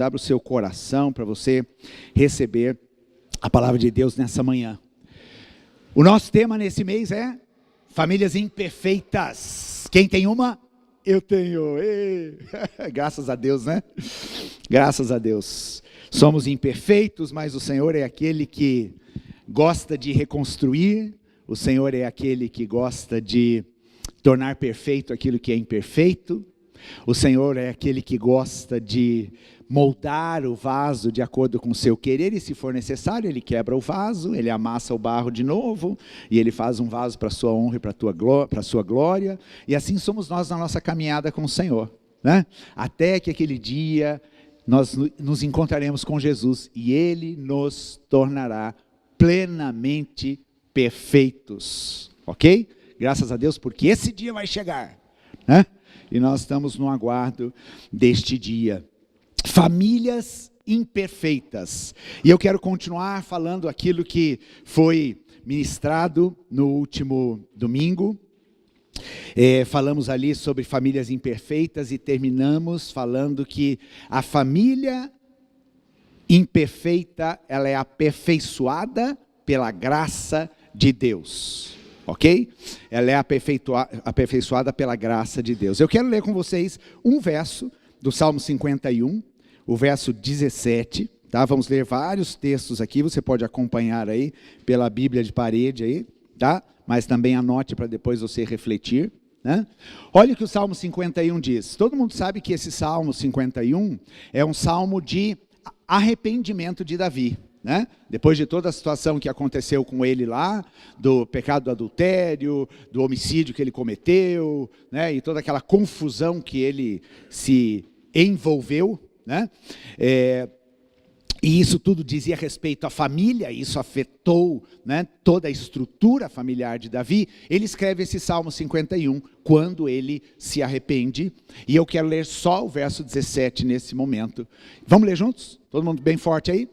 Abra o seu coração para você receber a palavra de Deus nessa manhã. O nosso tema nesse mês é famílias imperfeitas. Quem tem uma? Eu tenho. Graças a Deus, né? Graças a Deus. Somos imperfeitos, mas o Senhor é aquele que gosta de reconstruir. O Senhor é aquele que gosta de tornar perfeito aquilo que é imperfeito. O Senhor é aquele que gosta de moldar o vaso de acordo com o seu querer, e se for necessário, Ele quebra o vaso, Ele amassa o barro de novo, e Ele faz um vaso para a sua honra e para a sua glória, e assim somos nós na nossa caminhada com o Senhor, né? Até que aquele dia nós nos encontraremos com Jesus, e Ele nos tornará plenamente perfeitos, ok? Graças a Deus, porque esse dia vai chegar, né? E nós estamos no aguardo deste dia. Famílias imperfeitas. E eu quero continuar falando aquilo que foi ministrado no último domingo. Falamos ali sobre famílias imperfeitas e terminamos falando que a família imperfeita, ela é aperfeiçoada pela graça de Deus. Ok? Ela é aperfeiçoada pela graça de Deus. Eu quero ler com vocês um verso do Salmo 51, o verso 17. Tá? Vamos ler vários textos aqui, você pode acompanhar aí pela Bíblia de parede aí, tá? Mas também anote para depois você refletir, né? Olha o que o Salmo 51 diz. Todo mundo sabe que esse Salmo 51 é um salmo de arrependimento de Davi, né? Depois de toda a situação que aconteceu com ele lá, do pecado do adultério, do homicídio que ele cometeu, né? E toda aquela confusão que ele se envolveu, né? E isso tudo dizia respeito à família, isso afetou, né, toda a estrutura familiar de Davi. Ele escreve esse Salmo 51 quando ele se arrepende, e eu quero ler só o verso 17 nesse momento. Vamos ler juntos? Todo mundo bem forte aí?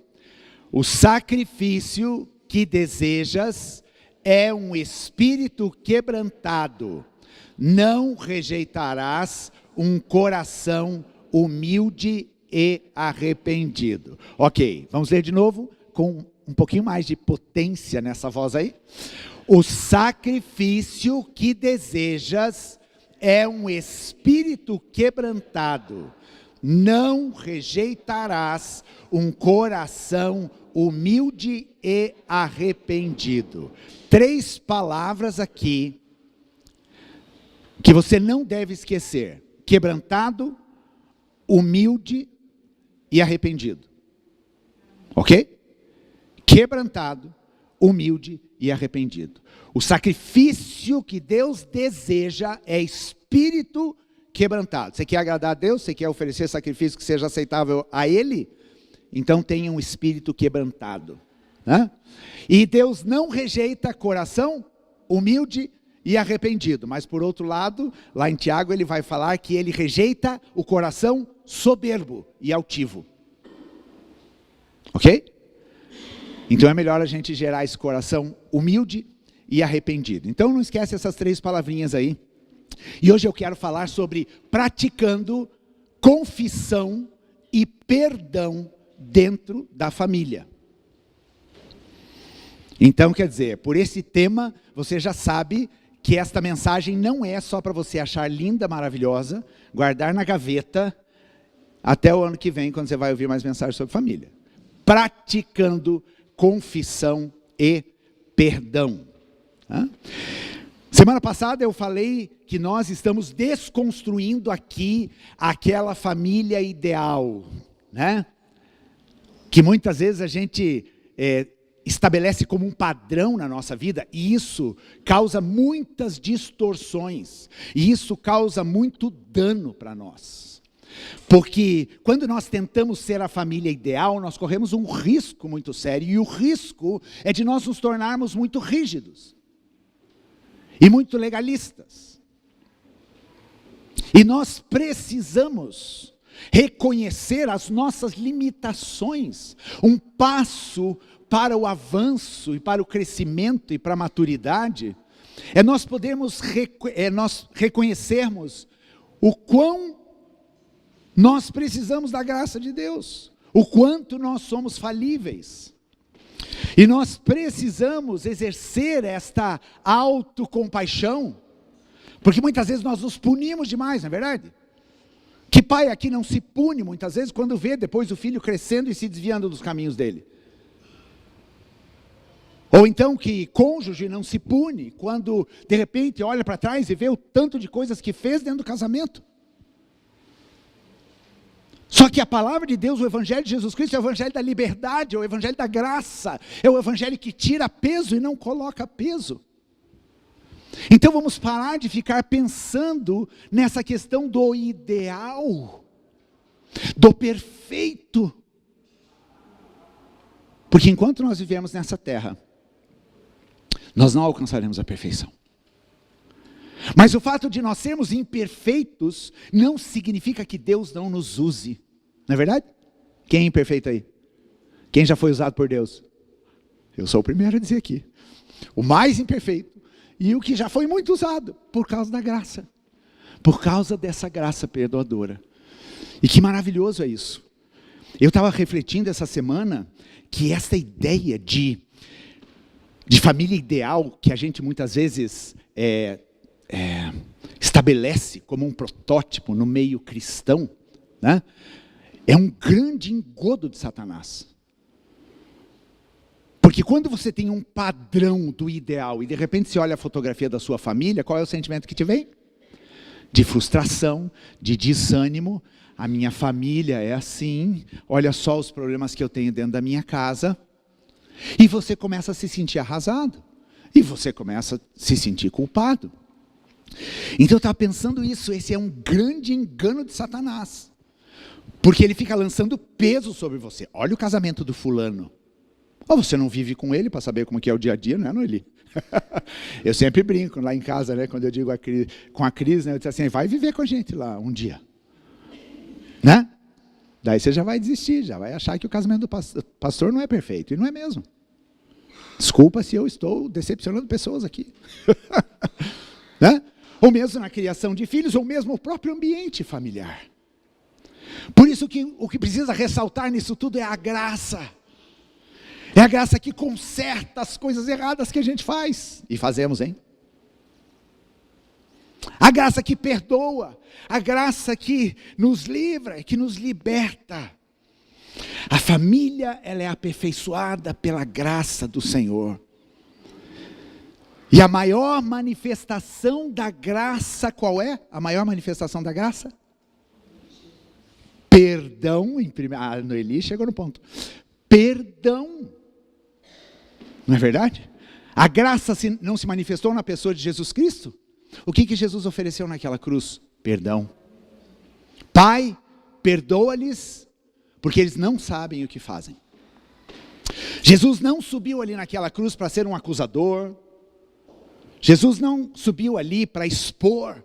O sacrifício que desejas é um espírito quebrantado, não rejeitarás um coração humilde e arrependido. Ok, vamos ler de novo, com um pouquinho mais de potência nessa voz aí. O sacrifício que desejas é um espírito quebrantado, não rejeitarás um coração humilde e arrependido. 3 palavras aqui que você não deve esquecer: quebrantado, humilde e arrependido. Ok? Quebrantado, humilde e arrependido. O sacrifício que Deus deseja é espírito quebrantado. Você quer agradar a Deus? Você quer oferecer sacrifício que seja aceitável a Ele? Então tenha um espírito quebrantado, né? E Deus não rejeita coração humilde e arrependido. Mas por outro lado, lá em Tiago ele vai falar que ele rejeita o coração soberbo e altivo. Ok? Então é melhor a gente gerar esse coração humilde e arrependido. Então não esquece essas 3 palavrinhas aí. E hoje eu quero falar sobre praticando confissão e perdão dentro da família. Então, quer dizer, por esse tema, você já sabe que esta mensagem não é só para você achar linda, maravilhosa, guardar na gaveta, até o ano que vem, quando você vai ouvir mais mensagens sobre família. Praticando confissão e perdão. Semana passada eu falei que nós estamos desconstruindo aqui aquela família ideal, né? Que muitas vezes a gente estabelece como um padrão na nossa vida, e isso causa muitas distorções, e isso causa muito dano para nós. Porque quando nós tentamos ser a família ideal, nós corremos um risco muito sério, e o risco é de nós nos tornarmos muito rígidos e muito legalistas. E nós precisamos reconhecer as nossas limitações. Um passo para o avanço e para o crescimento e para a maturidade é nós reconhecermos o quão Nós precisamos da graça de Deus. O quanto nós somos falíveis. E nós precisamos exercer esta autocompaixão. Porque muitas vezes nós nos punimos demais, não é verdade? Que pai aqui não se pune muitas vezes quando vê depois o filho crescendo e se desviando dos caminhos dele? Ou então que cônjuge não se pune quando de repente olha para trás e vê o tanto de coisas que fez dentro do casamento. Só que a palavra de Deus, o evangelho de Jesus Cristo é o evangelho da liberdade, é o evangelho da graça, é o evangelho que tira peso e não coloca peso. Então vamos parar de ficar pensando nessa questão do ideal, do perfeito. Porque enquanto nós vivemos nessa terra, nós não alcançaremos a perfeição. Mas o fato de nós sermos imperfeitos não significa que Deus não nos use. Não é verdade? Quem é imperfeito aí? Quem já foi usado por Deus? Eu sou o primeiro a dizer aqui. O mais imperfeito. E o que já foi muito usado, por causa da graça. Por causa dessa graça perdoadora. E que maravilhoso é isso. Eu estava refletindo essa semana que essa ideia de família ideal, que a gente muitas vezes estabelece como um protótipo no meio cristão, né? É um grande engodo de Satanás. Porque quando você tem um padrão do ideal e de repente você olha a fotografia da sua família, qual é o sentimento que te vem? De frustração, de desânimo. A minha família é assim, olha só os problemas que eu tenho dentro da minha casa. E você começa a se sentir arrasado. E você começa a se sentir culpado. Então eu estava pensando isso, esse é um grande engano de Satanás. Porque ele fica lançando peso sobre você. Olha o casamento do fulano. Ou você não vive com ele para saber como que é o dia a dia, não é, Noeli? Eu sempre brinco lá em casa, né, quando eu digo com a Cris, né, eu disse assim, vai viver com a gente lá um dia. Né? Daí você já vai desistir, já vai achar que o casamento do pastor não é perfeito. E não é mesmo. Desculpa se eu estou decepcionando pessoas aqui. Né? Ou mesmo na criação de filhos, ou mesmo o próprio ambiente familiar. Por isso que o que precisa ressaltar nisso tudo é a graça. É a graça que conserta as coisas erradas que a gente faz. E fazemos, hein? A graça que perdoa. A graça que nos livra, que nos liberta. A família, ela é aperfeiçoada pela graça do Senhor. E a maior manifestação da graça, qual é? A maior manifestação da graça? Perdão. A Noeli chegou no ponto. Perdão. Não é verdade? A graça não se manifestou na pessoa de Jesus Cristo? O que Jesus ofereceu naquela cruz? Perdão. Pai, perdoa-lhes, porque eles não sabem o que fazem. Jesus não subiu ali naquela cruz para ser um acusador. Jesus não subiu ali para expor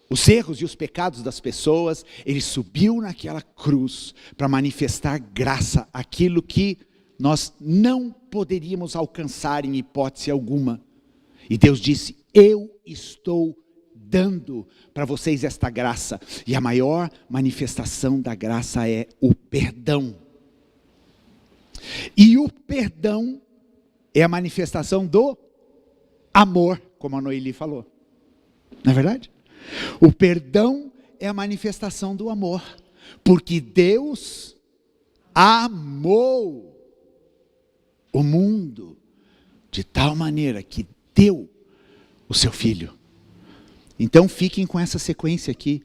os erros e os pecados das pessoas. Ele subiu naquela cruz para manifestar graça, aquilo que nós não poderíamos alcançar em hipótese alguma. E Deus disse, eu estou dando para vocês esta graça. E a maior manifestação da graça é o perdão. E o perdão é a manifestação do amor, como a Noeli falou. Não é verdade? O perdão é a manifestação do amor. Porque Deus amou o mundo de tal maneira que deu o seu filho. Então fiquem com essa sequência aqui.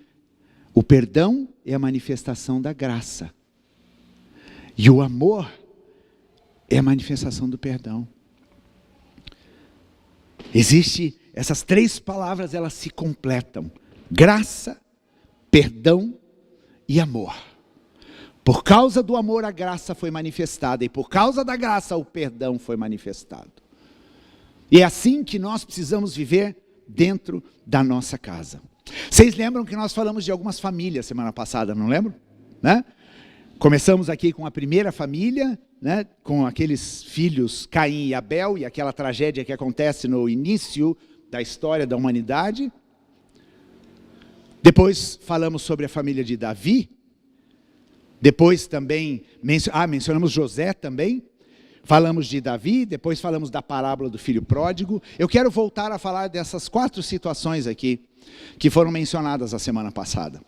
O perdão é a manifestação da graça. E o amor é a manifestação do perdão. Existe, essas três palavras, elas se completam. Graça, perdão e amor. Por causa do amor, a graça foi manifestada. E por causa da graça, o perdão foi manifestado. E é assim que nós precisamos viver dentro da nossa casa. Vocês lembram que nós falamos de algumas famílias semana passada, não lembram? Né? Começamos aqui com a primeira família, né? Com aqueles filhos Caim e Abel, e aquela tragédia que acontece no início da história da humanidade. Depois falamos sobre a família de Davi, Depois também, mencionamos José também. Falamos de Davi, depois falamos da parábola do filho pródigo. Eu quero voltar a falar dessas 4 situações aqui, que foram mencionadas a semana passada.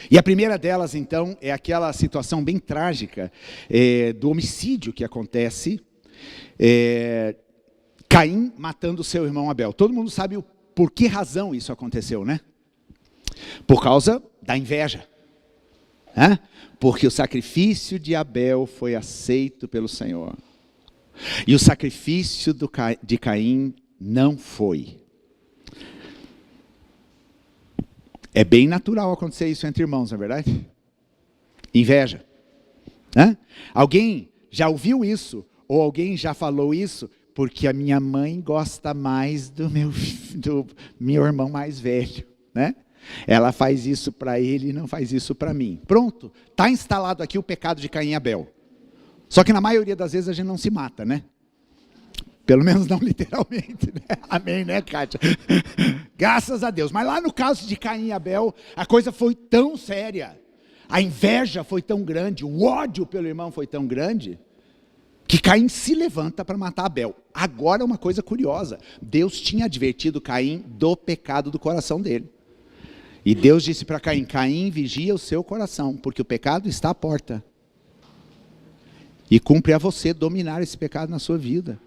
E a primeira delas, então, é aquela situação bem trágica do homicídio que acontece, Caim matando seu irmão Abel. Todo mundo sabe por que razão isso aconteceu, né? Por causa da inveja. Porque o sacrifício de Abel foi aceito pelo Senhor. E o sacrifício de Caim não foi. É bem natural acontecer isso entre irmãos, não é verdade? Inveja. Alguém já ouviu isso? Ou alguém já falou isso? Porque a minha mãe gosta mais do meu irmão mais velho, né? Ela faz isso para ele e não faz isso para mim. Pronto, está instalado aqui o pecado de Caim e Abel. Só que na maioria das vezes a gente não se mata, né? Pelo menos não literalmente, né? Amém, né, Kátia? Graças a Deus. Mas lá no caso de Caim e Abel, a coisa foi tão séria. A inveja foi tão grande, o ódio pelo irmão foi tão grande, que Caim se levanta para matar Abel. Agora uma coisa curiosa. Deus tinha advertido Caim do pecado do coração dele. E Deus disse para Caim: Caim, vigia o seu coração, porque o pecado está à porta. E cumpre a você dominar esse pecado na sua vida.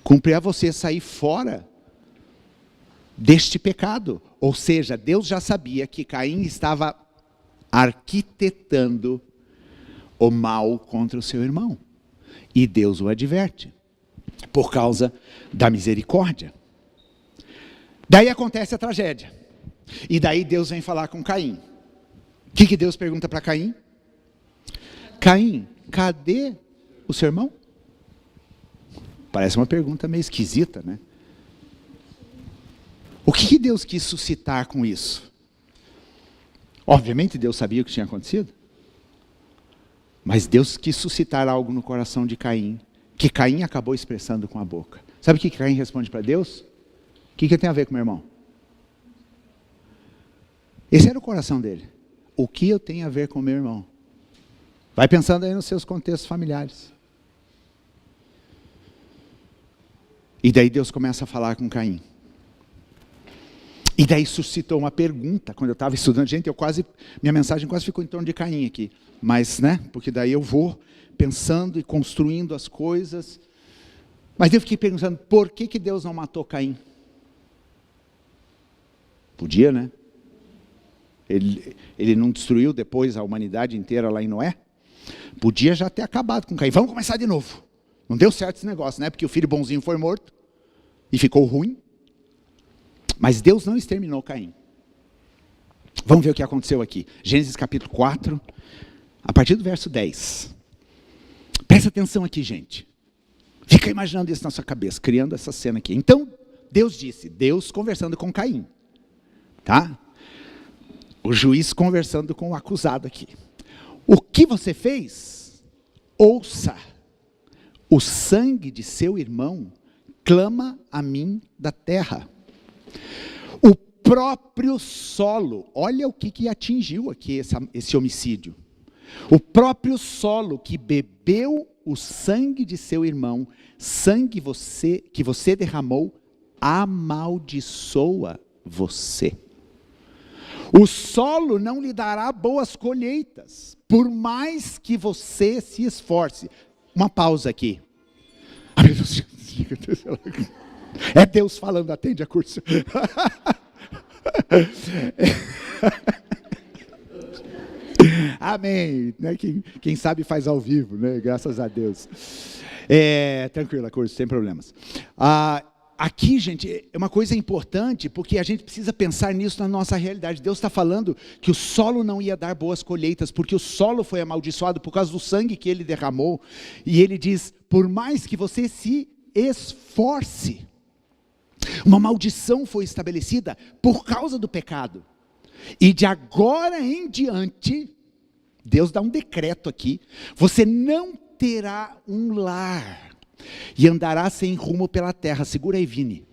Cumpre a você sair fora deste pecado. Ou seja, Deus já sabia que Caim estava arquitetando o mal contra o seu irmão. E Deus o adverte, por causa da misericórdia. Daí acontece a tragédia. E daí Deus vem falar com Caim. O que Deus pergunta para Caim? Caim, cadê o seu irmão? Parece uma pergunta meio esquisita, né? O que Deus quis suscitar com isso? Obviamente Deus sabia o que tinha acontecido. Mas Deus quis suscitar algo no coração de Caim, que Caim acabou expressando com a boca. Sabe o que Caim responde para Deus? O que tem a ver com meu irmão? Esse era o coração dele. O que eu tenho a ver com meu irmão? Vai pensando aí nos seus contextos familiares. E daí Deus começa a falar com Caim. E daí suscitou uma pergunta. Quando eu estava estudando, gente, minha mensagem quase ficou em torno de Caim aqui. Mas, né, porque daí eu vou pensando e construindo as coisas. Mas eu fiquei pensando, por que Deus não matou Caim? Podia, né? Ele não destruiu depois a humanidade inteira lá em Noé? Podia já ter acabado com Caim. Vamos começar de novo. Não deu certo esse negócio, né? Porque o filho bonzinho foi morto e ficou ruim. Mas Deus não exterminou Caim. Vamos ver o que aconteceu aqui. Gênesis capítulo 4, a partir do verso 10. Presta atenção aqui, gente. Fica imaginando isso na sua cabeça, criando essa cena aqui. Então, Deus conversando com Caim. Tá? O juiz conversando com o acusado aqui. O que você fez? Ouça. O sangue de seu irmão clama a mim da terra. O próprio solo, olha o que atingiu aqui esse homicídio. O próprio solo que bebeu o sangue de seu irmão, sangue que você derramou, amaldiçoa você. O solo não lhe dará boas colheitas, por mais que você se esforce. Uma pausa aqui. É Deus falando, atende a curso. Amém. Né? Quem sabe faz ao vivo, né? Graças a Deus. Tranquilo, curso, sem problemas. Aqui, gente, é uma coisa importante, porque a gente precisa pensar nisso na nossa realidade. Deus está falando que o solo não ia dar boas colheitas, porque o solo foi amaldiçoado por causa do sangue que ele derramou. E ele diz, por mais que você se esforce, uma maldição foi estabelecida por causa do pecado. E de agora em diante, Deus dá um decreto aqui, você não terá um lar, e andará sem rumo pela terra. Segura aí, Vini.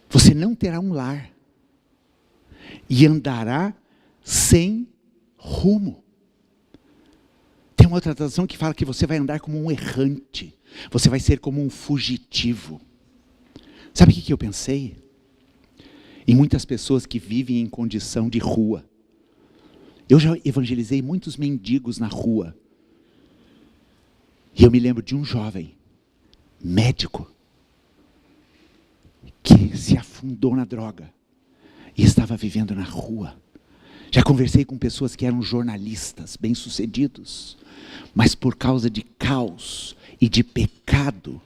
Você não terá um lar, e andará sem rumo. Tem uma outra tradução que fala que você vai andar como um errante. Você vai ser como um fugitivo. Sabe o que eu pensei? Em muitas pessoas que vivem em condição de rua. Eu já evangelizei muitos mendigos na rua. E eu me lembro de um jovem, médico, que se afundou na droga e estava vivendo na rua. Já conversei com pessoas que eram jornalistas, bem-sucedidos, mas por causa de caos e de pecado,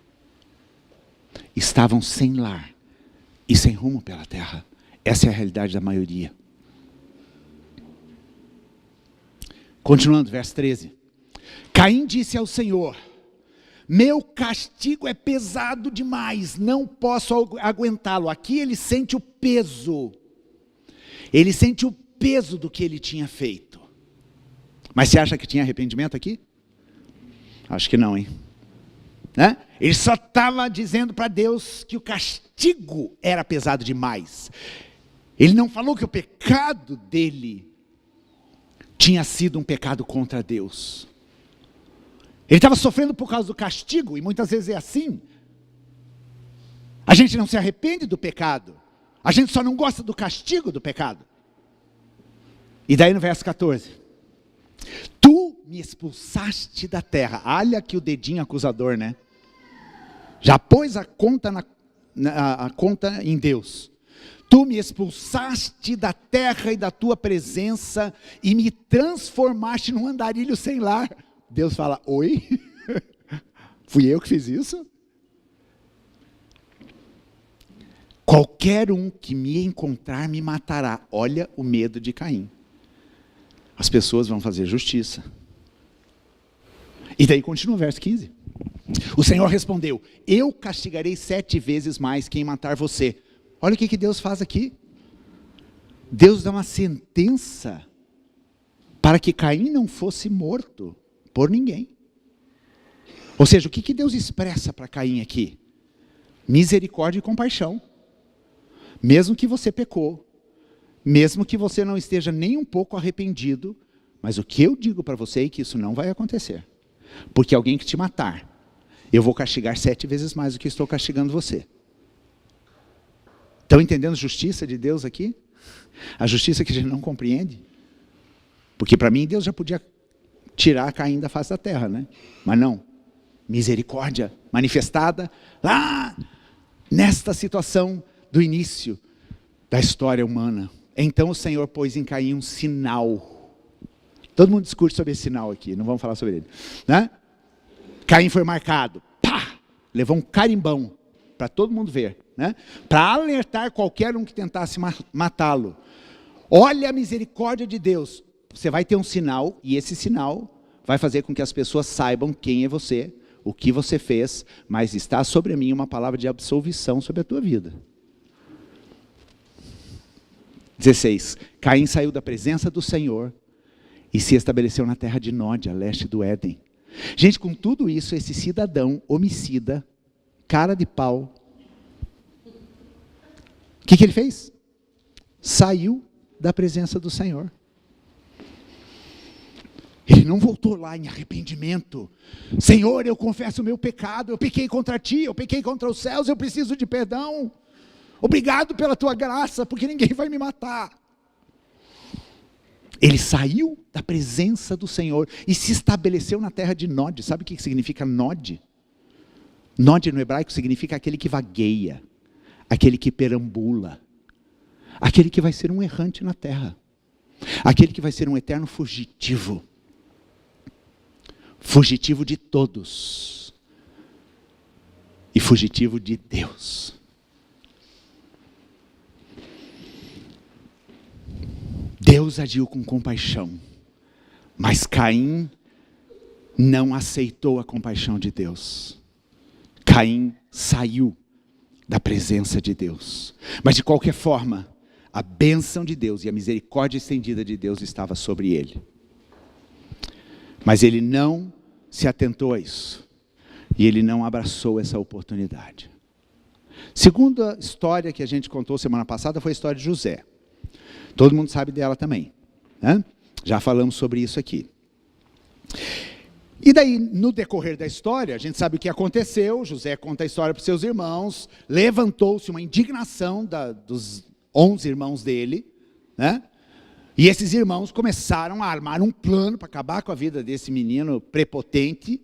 estavam sem lar e sem rumo pela terra. Essa é a realidade da maioria. Continuando, verso 13. Caim disse ao Senhor: meu castigo é pesado demais, não posso aguentá-lo. Aqui ele sente o peso. Ele sente o peso do que ele tinha feito. Mas você acha que tinha arrependimento aqui? Acho que não, hein? Né? Ele só estava dizendo para Deus que o castigo era pesado demais. Ele não falou que o pecado dele tinha sido um pecado contra Deus. Ele estava sofrendo por causa do castigo, e muitas vezes é assim. A gente não se arrepende do pecado. A gente só não gosta do castigo do pecado. E daí no verso 14. Tu me expulsaste da terra. Olha aqui o dedinho acusador, né? Já pôs a conta, a conta em Deus. Tu me expulsaste da terra e da tua presença e me transformaste num andarilho sem lar. Deus fala, oi? Fui eu que fiz isso? Qualquer um que me encontrar me matará. Olha o medo de Caim. As pessoas vão fazer justiça. E daí continua o verso 15. O Senhor respondeu, eu castigarei 7 vezes mais quem matar você. Olha o que Deus faz aqui. Deus dá uma sentença para que Caim não fosse morto por ninguém. Ou seja, o que Deus expressa para Caim aqui? Misericórdia e compaixão. Mesmo que você pecou, mesmo que você não esteja nem um pouco arrependido, mas o que eu digo para você é que isso não vai acontecer. Porque alguém que te matar, eu vou castigar 7 vezes mais do que estou castigando você. Estão entendendo a justiça de Deus aqui? A justiça que a gente não compreende? Porque para mim Deus já podia tirar Caim da face da terra, né? Mas não. Misericórdia manifestada lá nesta situação do início da história humana. Então o Senhor pôs em Caim um sinal. Todo mundo discute sobre esse sinal aqui, não vamos falar sobre ele, né? Caim foi marcado, pá, levou um carimbão para todo mundo ver, né? Para alertar qualquer um que tentasse matá-lo. Olha a misericórdia de Deus. Você vai ter um sinal, e esse sinal vai fazer com que as pessoas saibam quem é você, o que você fez, mas está sobre mim uma palavra de absolvição sobre a tua vida. 16. Caim saiu da presença do Senhor e se estabeleceu na terra de Nod, a leste do Éden. Gente, com tudo isso, esse cidadão homicida, cara de pau, o que ele fez? Saiu da presença do Senhor. Ele não voltou lá em arrependimento. Senhor, eu confesso o meu pecado, eu pequei contra ti, eu pequei contra os céus, eu preciso de perdão. Obrigado pela tua graça, porque ninguém vai me matar. Ele saiu da presença do Senhor e se estabeleceu na terra de Nod. Sabe o que significa Nod? Nod no hebraico significa aquele que vagueia, aquele que perambula, aquele que vai ser um errante na terra, aquele que vai ser um eterno fugitivo. Fugitivo de todos e fugitivo de Deus. Deus agiu com compaixão, mas Caim não aceitou a compaixão de Deus. Caim saiu da presença de Deus. Mas de qualquer forma, a bênção de Deus e a misericórdia estendida de Deus estava sobre ele. Mas ele não se atentou a isso. E ele não abraçou essa oportunidade. Segunda história que a gente contou semana passada foi a história de José. Todo mundo sabe dela também, né? Já falamos sobre isso aqui. E daí, no decorrer da história, a gente sabe o que aconteceu. José conta a história para os seus irmãos. Levantou-se uma indignação dos 11 irmãos dele, né? E esses irmãos começaram a armar um plano para acabar com a vida desse menino prepotente,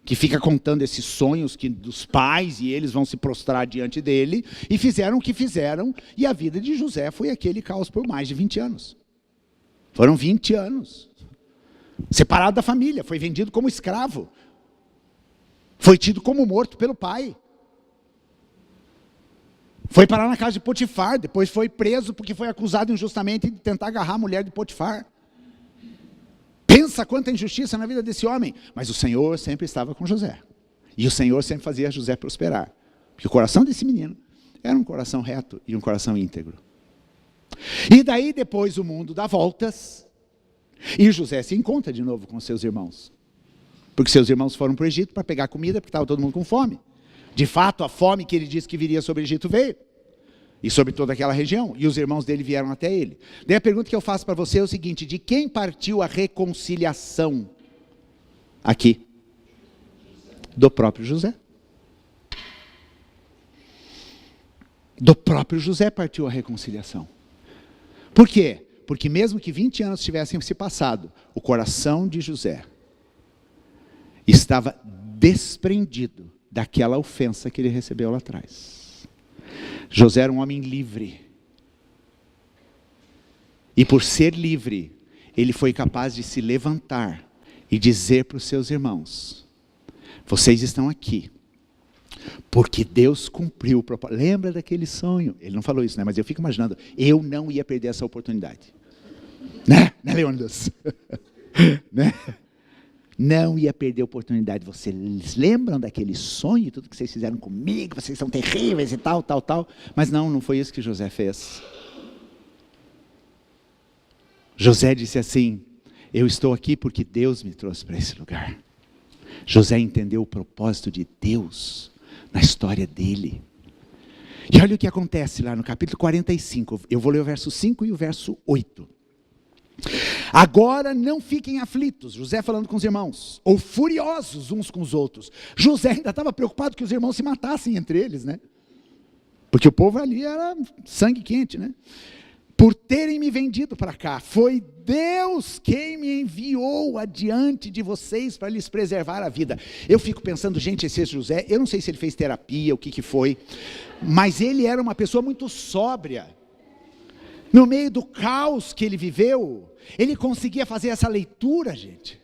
que fica contando esses sonhos dos pais, e eles vão se prostrar diante dele, e fizeram o que fizeram, e a vida de José foi aquele caos por mais de 20 anos. Foram 20 anos. Separado da família, foi vendido como escravo. Foi tido como morto pelo pai. Foi parar na casa de Potifar, depois foi preso porque foi acusado injustamente de tentar agarrar a mulher de Potifar. Pensa quanta injustiça na vida desse homem. Mas o Senhor sempre estava com José. E o Senhor sempre fazia José prosperar. Porque o coração desse menino era um coração reto e um coração íntegro. E daí depois o mundo dá voltas. E José se encontra de novo com seus irmãos. Porque seus irmãos foram para o Egito para pegar comida, porque estava todo mundo com fome. De fato, a fome que ele disse que viria sobre o Egito veio. E sobre toda aquela região. E os irmãos dele vieram até ele. Daí a pergunta que eu faço para você é o seguinte: de quem partiu a reconciliação aqui? Do próprio José. Do próprio José partiu a reconciliação. Por quê? Porque mesmo que 20 anos tivessem se passado, o coração de José estava desprendido daquela ofensa que ele recebeu lá atrás. José era um homem livre. E por ser livre, ele foi capaz de se levantar e dizer para os seus irmãos: vocês estão aqui porque Deus cumpriu o propósito. Lembra daquele sonho? Ele não falou isso, né? Mas eu fico imaginando, eu não ia perder essa oportunidade. Né, Leônidas? Né? Não ia perder a oportunidade. Vocês lembram daquele sonho, tudo que vocês fizeram comigo, vocês são terríveis e tal. Mas não foi isso que José fez. José disse assim: eu estou aqui porque Deus me trouxe para esse lugar. José entendeu o propósito de Deus na história dele. E olha o que acontece lá no capítulo 45. Eu vou ler o verso 5 e o verso 8. Agora não fiquem aflitos, José falando com os irmãos, ou furiosos uns com os outros. José ainda estava preocupado que os irmãos se matassem entre eles, né? Porque o povo ali era sangue quente, né? Por terem me vendido para cá, foi Deus quem me enviou adiante de vocês para lhes preservar a vida. Eu fico pensando, gente, esse José, eu não sei se ele fez terapia, o que foi, mas ele era uma pessoa muito sóbria. No meio do caos que ele viveu, ele conseguia fazer essa leitura, gente.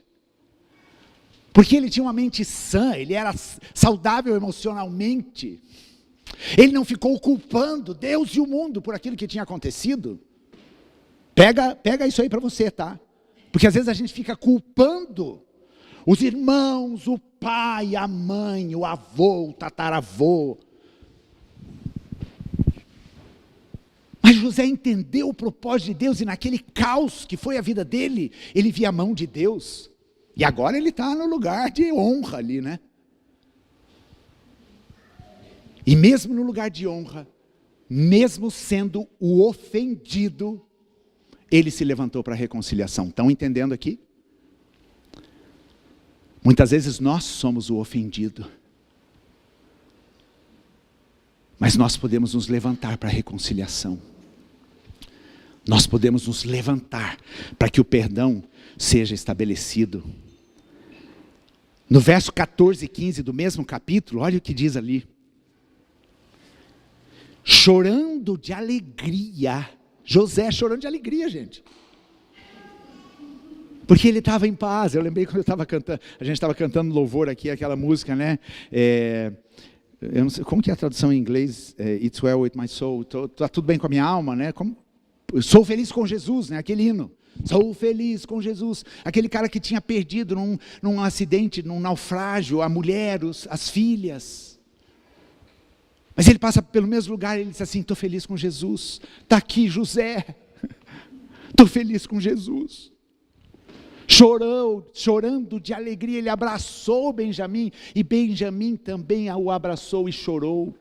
Porque ele tinha uma mente sã, ele era saudável emocionalmente. Ele não ficou culpando Deus e o mundo por aquilo que tinha acontecido. Pega isso aí para você, tá? Porque às vezes a gente fica culpando os irmãos, o pai, a mãe, o avô, o tataravô. Mas José entendeu o propósito de Deus, e naquele caos que foi a vida dele, ele via a mão de Deus. E agora ele está no lugar de honra ali, né? E mesmo no lugar de honra, mesmo sendo o ofendido, ele se levantou para a reconciliação. Estão entendendo aqui? Muitas vezes nós somos o ofendido. Mas nós podemos nos levantar para a reconciliação. Nós podemos nos levantar para que o perdão seja estabelecido. No verso 14 e 15 do mesmo capítulo, olha o que diz ali. Chorando de alegria. José chorando de alegria, gente. Porque ele estava em paz. Eu lembrei quando eu estava cantando, a gente estava cantando louvor aqui, aquela música, né? Eu não sei, como que é a tradução em inglês? It's well with my soul. Está tudo bem com a minha alma, né? Sou feliz com Jesus, né? Aquele hino. Sou feliz com Jesus. Aquele cara que tinha perdido num acidente, num naufrágio, a mulher, as filhas. Mas ele passa pelo mesmo lugar e ele diz assim: estou feliz com Jesus. Está aqui José. Estou feliz com Jesus. Chorando de alegria, ele abraçou Benjamim, e Benjamim também o abraçou e chorou.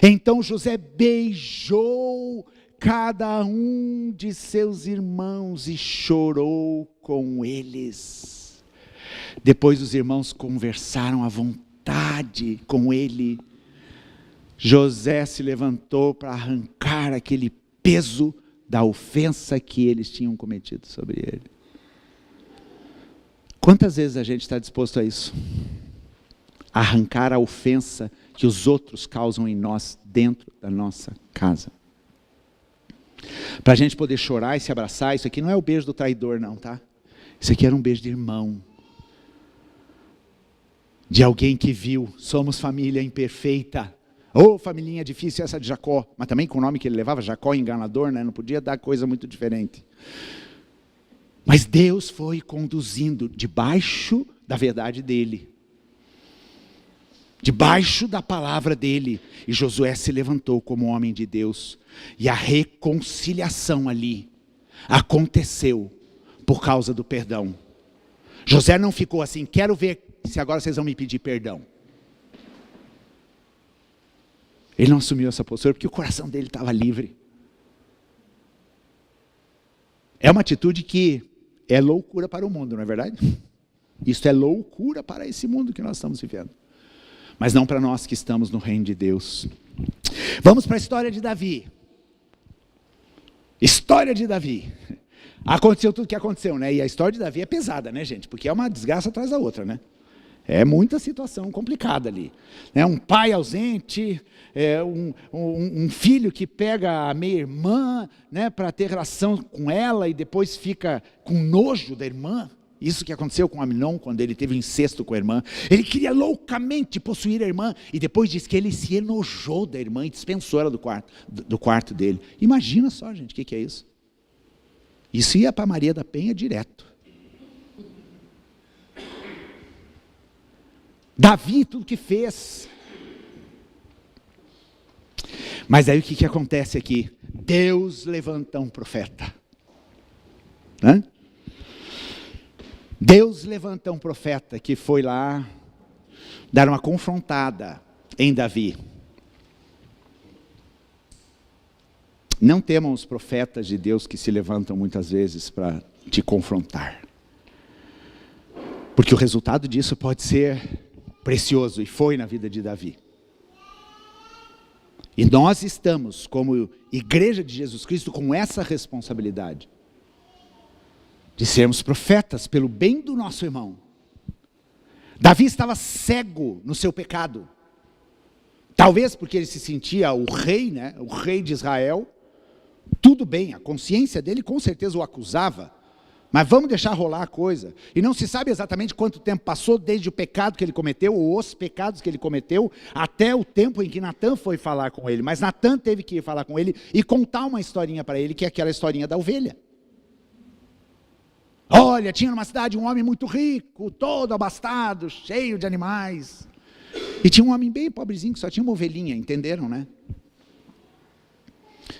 Então José beijou cada um de seus irmãos e chorou com eles. Depois os irmãos conversaram à vontade com ele. José se levantou para arrancar aquele peso da ofensa que eles tinham cometido sobre ele. Quantas vezes a gente está disposto a isso? Arrancar a ofensa que os outros causam em nós dentro da nossa casa. Para a gente poder chorar e se abraçar, isso aqui não é o beijo do traidor não, tá? Isso aqui era um beijo de irmão. De alguém que viu, somos família imperfeita. Ô, familhinha difícil essa de Jacó, mas também com o nome que ele levava, Jacó enganador, né? Não podia dar coisa muito diferente. Mas Deus foi conduzindo debaixo da verdade dele. Debaixo da palavra dele. E Josué se levantou como homem de Deus. E a reconciliação ali aconteceu por causa do perdão. José não ficou assim, quero ver se agora vocês vão me pedir perdão. Ele não assumiu essa postura porque o coração dele estava livre. É uma atitude que é loucura para o mundo, não é verdade? Isso é loucura para esse mundo que nós estamos vivendo. Mas não para nós que estamos no reino de Deus. Vamos para a história de Davi. História de Davi. Aconteceu tudo o que aconteceu, né? E a história de Davi é pesada, né, gente? Porque é uma desgraça atrás da outra, né? É muita situação complicada ali. Um pai ausente, um filho que pega a meia-irmã, né, para ter relação com ela e depois fica com nojo da irmã. Isso que aconteceu com Amnon quando ele teve incesto com a irmã. Ele queria loucamente possuir a irmã e depois diz que ele se enojou da irmã e dispensou ela do quarto dele. Imagina só, gente, o que é isso? Isso ia para Maria da Penha direto. Davi, tudo que fez. Mas aí o que acontece aqui? Deus levanta um profeta. Né? Deus levanta um profeta que foi lá dar uma confrontada em Davi. Não temam os profetas de Deus que se levantam muitas vezes para te confrontar. Porque o resultado disso pode ser precioso, e foi na vida de Davi. E nós estamos, como igreja de Jesus Cristo, com essa responsabilidade. De sermos profetas pelo bem do nosso irmão. Davi estava cego no seu pecado. Talvez porque ele se sentia o rei, né? O rei de Israel. Tudo bem, a consciência dele com certeza o acusava. Mas vamos deixar rolar a coisa. E não se sabe exatamente quanto tempo passou desde o pecado que ele cometeu, ou os pecados que ele cometeu, até o tempo em que Natã foi falar com ele. Mas Natã teve que ir falar com ele e contar uma historinha para ele, que é aquela historinha da ovelha. Olha, tinha numa cidade um homem muito rico, todo abastado, cheio de animais. E tinha um homem bem pobrezinho, que só tinha uma ovelhinha, entenderam, né?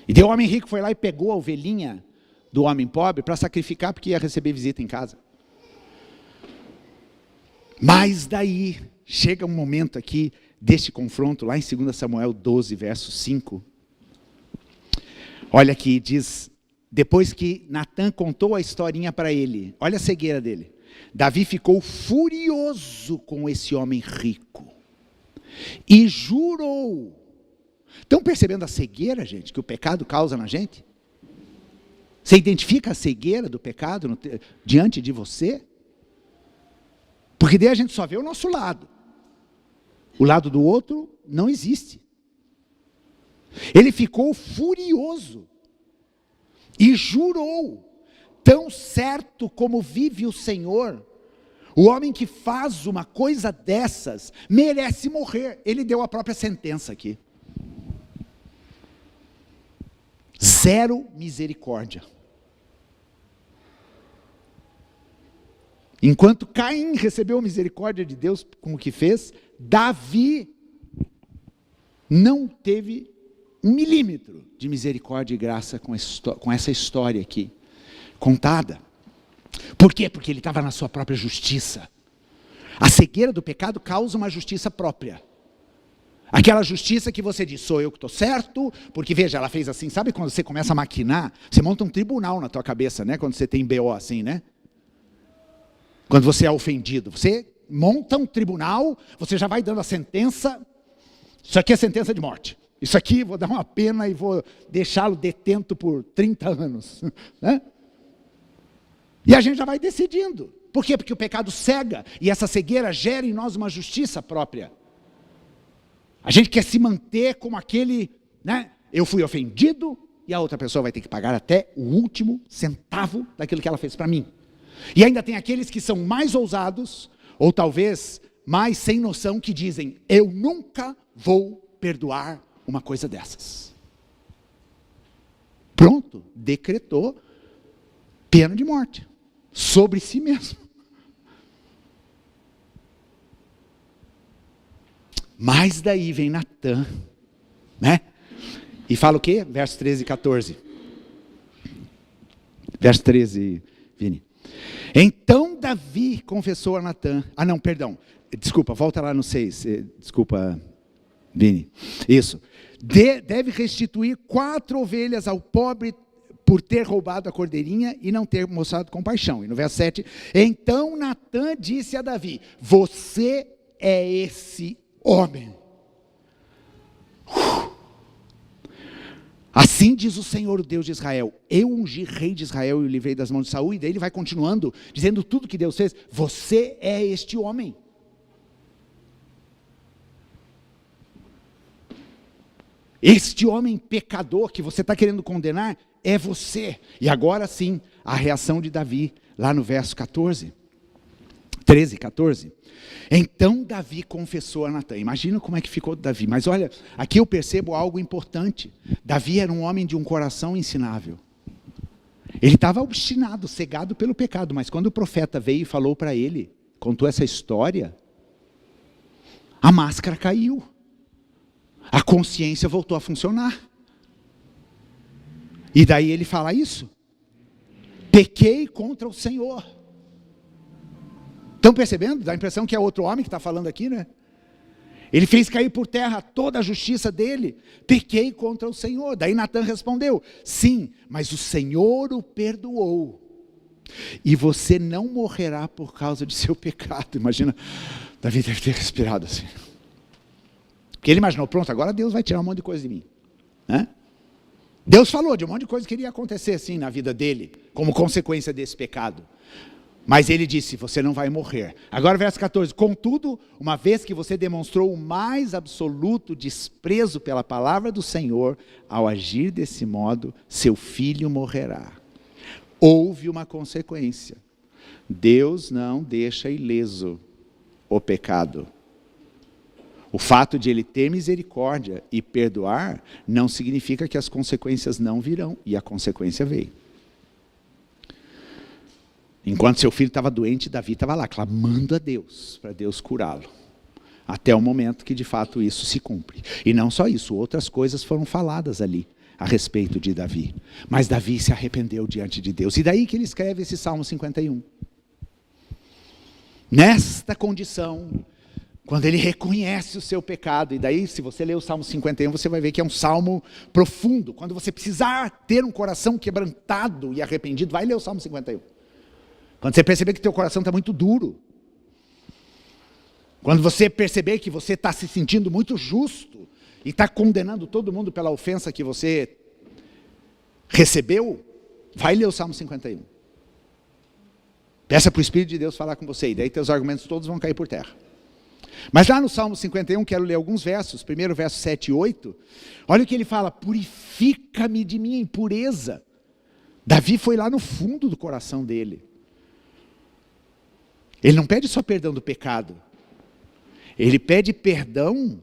E daí o homem rico foi lá e pegou a ovelhinha do homem pobre para sacrificar, porque ia receber visita em casa. Mas daí, chega um momento aqui, deste confronto, lá em 2 Samuel 12, verso 5. Olha aqui, diz, depois que Natã contou a historinha para ele, olha a cegueira dele. Davi ficou furioso com esse homem rico. E jurou. Estão percebendo a cegueira, gente, que o pecado causa na gente? Você identifica a cegueira do pecado diante de você? Porque daí a gente só vê o nosso lado. O lado do outro não existe. Ele ficou furioso. E jurou, tão certo como vive o Senhor, o homem que faz uma coisa dessas merece morrer. Ele deu a própria sentença aqui. Zero misericórdia. Enquanto Caim recebeu a misericórdia de Deus com o que fez, Davi não teve 1 milímetro de misericórdia e graça com essa história aqui, contada. Por quê? Porque ele estava na sua própria justiça. A cegueira do pecado causa uma justiça própria. Aquela justiça que você diz, sou eu que estou certo, porque veja, ela fez assim, sabe quando você começa a maquinar, você monta um tribunal na tua cabeça, né? Quando você tem BO assim, né? Quando você é ofendido, você monta um tribunal, você já vai dando a sentença, isso aqui é sentença de morte. Isso aqui, vou dar uma pena e vou deixá-lo detento por 30 anos. Né? E a gente já vai decidindo. Por quê? Porque o pecado cega, e essa cegueira gera em nós uma justiça própria. A gente quer se manter como aquele, né? Eu fui ofendido, e a outra pessoa vai ter que pagar até o último centavo daquilo que ela fez para mim. E ainda tem aqueles que são mais ousados, ou talvez mais sem noção, que dizem, eu nunca vou perdoar uma coisa dessas. Pronto, decretou pena de morte sobre si mesmo. Mas daí vem Natã, né? E fala o quê? Verso 13 e 14. Verso 13, Vini. Então Davi confessou a Natã. Ah não, perdão. Desculpa, volta lá no 6. Desculpa, Vini. Isso. Deve restituir 4 ovelhas ao pobre por ter roubado a cordeirinha e não ter mostrado compaixão. E no verso 7, então Natã disse a Davi, você é esse homem. Assim diz o Senhor, o Deus de Israel, eu ungi rei de Israel e o livrei das mãos de Saul, e daí ele vai continuando, dizendo tudo que Deus fez, você é este homem. Este homem pecador que você está querendo condenar é você. E agora sim, a reação de Davi, lá no verso 14. 13, 14. Então Davi confessou a Natã. Imagina como é que ficou Davi. Mas olha, aqui eu percebo algo importante. Davi era um homem de um coração ensinável. Ele estava obstinado, cegado pelo pecado. Mas quando o profeta veio e falou para ele, contou essa história, a máscara caiu. A consciência voltou a funcionar. E daí ele fala isso. Pequei contra o Senhor. Estão percebendo? Dá a impressão que é outro homem que está falando aqui, né? Ele fez cair por terra toda a justiça dele. Pequei contra o Senhor. Daí Natã respondeu, sim, mas o Senhor o perdoou. E você não morrerá por causa de seu pecado. Imagina, Davi deve ter respirado assim. Porque ele imaginou, pronto, agora Deus vai tirar um monte de coisa de mim. Né? Deus falou de um monte de coisa que iria acontecer assim na vida dele, como consequência desse pecado. Mas ele disse, você não vai morrer. Agora verso 14, contudo, uma vez que você demonstrou o mais absoluto desprezo pela palavra do Senhor, ao agir desse modo, seu filho morrerá. Houve uma consequência. Deus não deixa ileso o pecado. O fato de ele ter misericórdia e perdoar, não significa que as consequências não virão. E a consequência veio. Enquanto seu filho estava doente, Davi estava lá, clamando a Deus, para Deus curá-lo. Até o momento que de fato isso se cumpre. E não só isso, outras coisas foram faladas ali, a respeito de Davi. Mas Davi se arrependeu diante de Deus. E daí que ele escreve esse Salmo 51. Nesta condição, quando ele reconhece o seu pecado, e daí se você ler o Salmo 51, você vai ver que é um salmo profundo. Quando você precisar ter um coração quebrantado e arrependido, vai ler o Salmo 51. Quando você perceber que teu coração está muito duro, quando você perceber que você está se sentindo muito justo, e está condenando todo mundo pela ofensa que você recebeu, vai ler o Salmo 51. Peça para o Espírito de Deus falar com você, e daí teus argumentos todos vão cair por terra. Mas lá no Salmo 51, quero ler alguns versos, primeiro verso 7 e 8, olha o que ele fala, purifica-me de minha impureza. Davi foi lá no fundo do coração dele. Ele não pede só perdão do pecado, ele pede perdão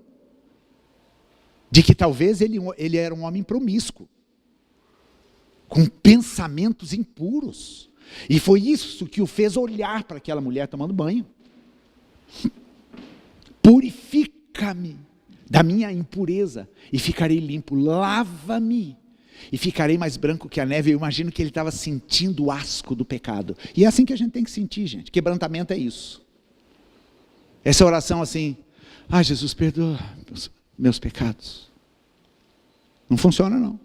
de que talvez ele era um homem promíscuo, com pensamentos impuros, e foi isso que o fez olhar para aquela mulher tomando banho. Purifica-me da minha impureza e ficarei limpo, lava-me e ficarei mais branco que a neve. Eu imagino que ele estava sentindo o asco do pecado, e é assim que a gente tem que sentir, gente. Quebrantamento é isso. Essa oração assim, Jesus perdoa, meus pecados. Não funciona não.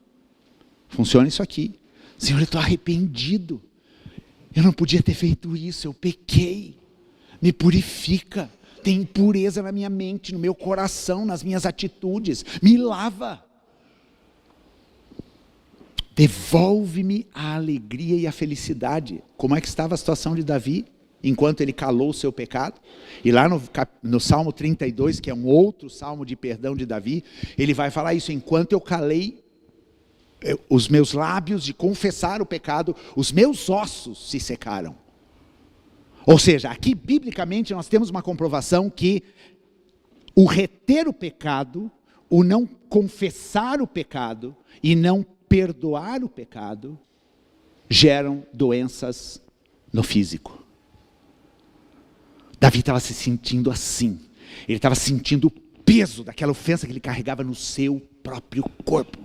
Funciona isso aqui. Senhor, eu estou arrependido. Eu não podia ter feito isso, eu pequei. Me purifica. Tem impureza na minha mente, no meu coração, nas minhas atitudes. Me lava. Devolve-me a alegria e a felicidade. Como é que estava a situação de Davi, enquanto ele calou o seu pecado? E lá no Salmo 32, que é um outro salmo de perdão de Davi, ele vai falar isso: enquanto eu calei os meus lábios de confessar o pecado, os meus ossos se secaram. Ou seja, aqui biblicamente nós temos uma comprovação que o reter o pecado, o não confessar o pecado e não perdoar o pecado, geram doenças no físico. Davi estava se sentindo assim. Ele estava sentindo o peso daquela ofensa que ele carregava no seu próprio corpo.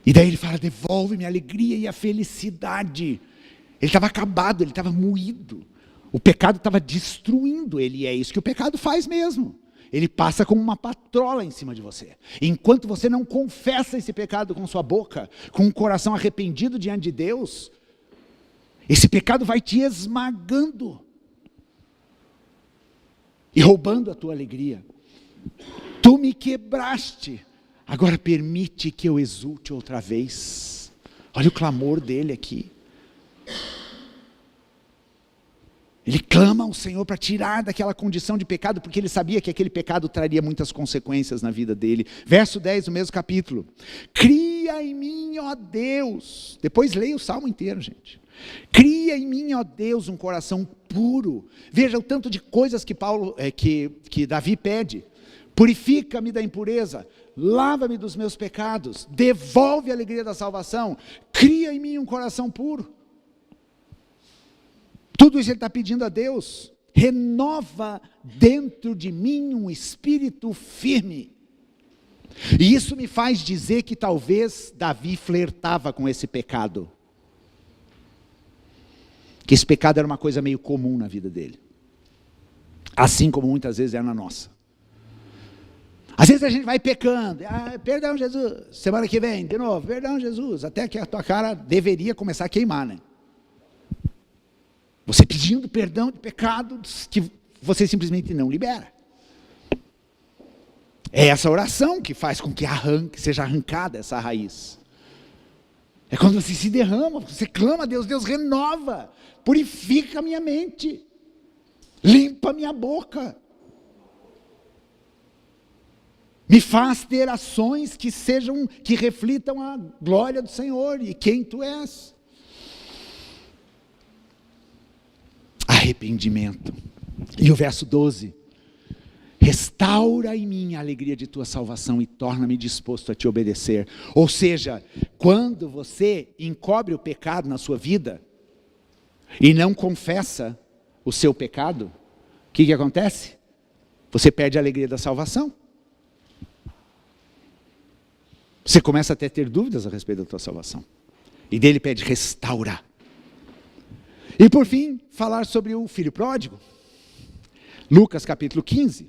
E daí ele fala: devolve-me a alegria e a felicidade. Ele estava acabado, ele estava moído. O pecado estava destruindo ele, e é isso que o pecado faz mesmo. Ele passa como uma patrola em cima de você. Enquanto você não confessa esse pecado com sua boca, com um coração arrependido diante de Deus, esse pecado vai te esmagando e roubando a tua alegria. Tu me quebraste, agora permite que eu exulte outra vez. Olha o clamor dele aqui. Ele clama ao Senhor para tirar daquela condição de pecado, porque ele sabia que aquele pecado traria muitas consequências na vida dele. Verso 10 do mesmo capítulo: cria em mim, ó Deus. Depois leia o salmo inteiro, gente. Cria em mim, ó Deus, um coração puro. Veja o tanto de coisas que Davi pede. Purifica-me da impureza, lava-me dos meus pecados, devolve a alegria da salvação, cria em mim um coração puro. Tudo isso ele está pedindo a Deus. Renova dentro de mim um espírito firme. E isso me faz dizer que talvez Davi flertava com esse pecado. Que esse pecado era uma coisa meio comum na vida dele. Assim como muitas vezes é na nossa. Às vezes a gente vai pecando. Perdão, Jesus. Semana que vem, de novo. Perdão, Jesus. Até que a tua cara deveria começar a queimar, né? Você pedindo perdão de pecados que você simplesmente não libera. É essa oração que faz com que seja arrancada essa raiz. É quando você se derrama, você clama a Deus, Deus renova, purifica a minha mente, limpa a minha boca. Me faz ter ações que reflitam a glória do Senhor e quem Tu és. Arrependimento. E o verso 12: restaura em mim a alegria de tua salvação e torna-me disposto a te obedecer. Ou seja, quando você encobre o pecado na sua vida e não confessa o seu pecado, o que acontece? Você perde a alegria da salvação. Você começa até a ter dúvidas a respeito da tua salvação. E dele pede: restaura. E por fim, falar sobre o filho pródigo. Lucas capítulo 15.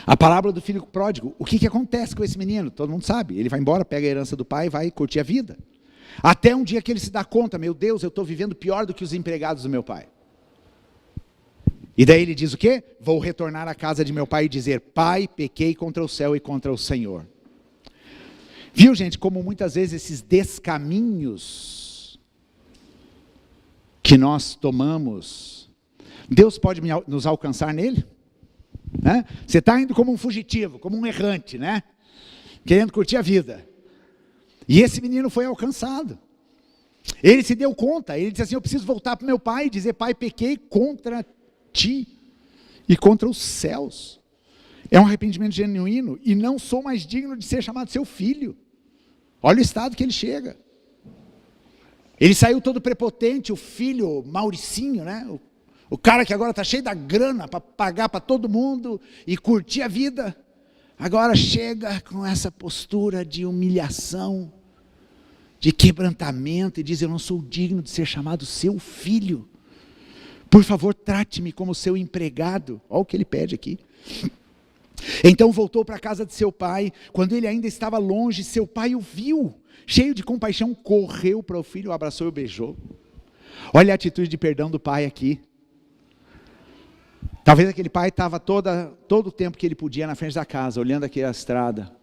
A parábola do filho pródigo. O que acontece com esse menino? Todo mundo sabe. Ele vai embora, pega a herança do pai e vai curtir a vida. Até um dia que ele se dá conta: meu Deus, eu estou vivendo pior do que os empregados do meu pai. E daí ele diz o quê? Vou retornar à casa de meu pai e dizer: pai, pequei contra o céu e contra o Senhor. Viu, gente, como muitas vezes esses descaminhos que nós tomamos, Deus pode nos alcançar nele? Né? Você está indo como um fugitivo, como um errante, né? Querendo curtir a vida. E esse menino foi alcançado. Ele se deu conta, ele disse assim: eu preciso voltar para o meu pai e dizer: pai, pequei contra ti e contra os céus. É um arrependimento genuíno e não sou mais digno de ser chamado seu filho. Olha o estado que ele chega. Ele saiu todo prepotente, o filho Mauricinho, né? O cara que agora está cheio da grana para pagar para todo mundo e curtir a vida. Agora chega com essa postura de humilhação, de quebrantamento, e diz: eu não sou digno de ser chamado seu filho. Por favor, trate-me como seu empregado. Olha o que ele pede aqui. Então voltou para a casa de seu pai. Quando ele ainda estava longe, seu pai o viu. Cheio de compaixão, correu para o filho, o abraçou e o beijou. Olha a atitude de perdão do pai aqui. Talvez aquele pai estava todo o tempo que ele podia na frente da casa, olhando aquela estrada.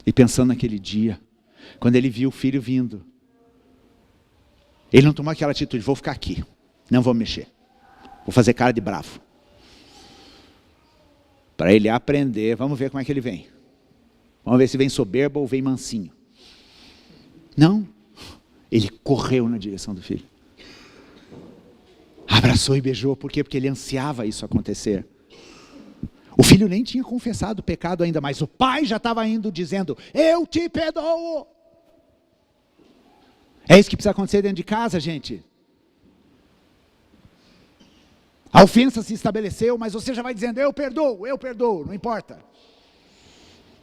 E pensando naquele dia, quando ele viu o filho vindo. Ele não tomou aquela atitude, vou ficar aqui, não vou mexer. Vou fazer cara de bravo. Para ele aprender, vamos ver como é que ele vem. Vamos ver se vem soberbo ou vem mansinho. Não, ele correu na direção do filho. Abraçou e beijou, por quê? Porque ele ansiava isso acontecer. O filho nem tinha confessado o pecado ainda, mas o pai já estava indo dizendo, eu te perdoo. É isso que precisa acontecer dentro de casa, gente. A ofensa se estabeleceu, mas você já vai dizendo, eu perdoo, não importa.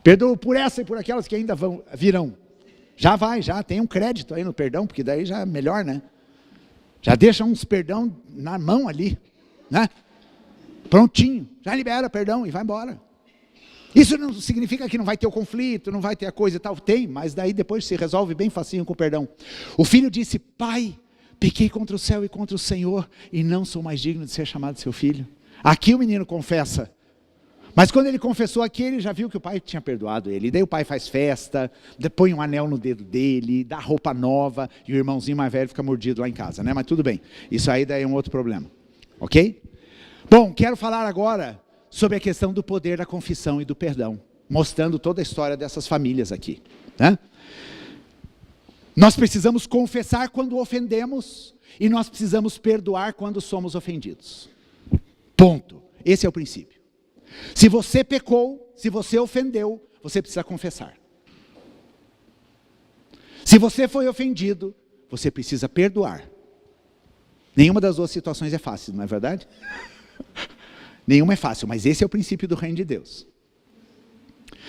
Perdoo por essa e por aquelas que ainda virão. Já tem um crédito aí no perdão, porque daí já é melhor, né? Já deixa uns perdão na mão ali, né? Prontinho, já libera perdão e vai embora. Isso não significa que não vai ter o conflito, não vai ter a coisa e tal. Tem, mas daí depois se resolve bem facinho com o perdão. O filho disse, pai, pequei contra o céu e contra o Senhor, e não sou mais digno de ser chamado seu filho. Aqui o menino confessa. Mas quando ele confessou aqui, ele já viu que o pai tinha perdoado ele. E daí o pai faz festa, põe um anel no dedo dele, dá roupa nova, e o irmãozinho mais velho fica mordido lá em casa, né? Mas tudo bem, isso aí daí é um outro problema. Ok? Bom, quero falar agora sobre a questão do poder da confissão e do perdão, mostrando toda a história dessas famílias aqui, né? Nós precisamos confessar quando ofendemos, e nós precisamos perdoar quando somos ofendidos. Ponto. Esse é o princípio. Se você pecou, se você ofendeu, você precisa confessar. Se você foi ofendido, você precisa perdoar. Nenhuma das duas situações é fácil, não é verdade? Nenhuma é fácil, mas esse é o princípio do reino de Deus.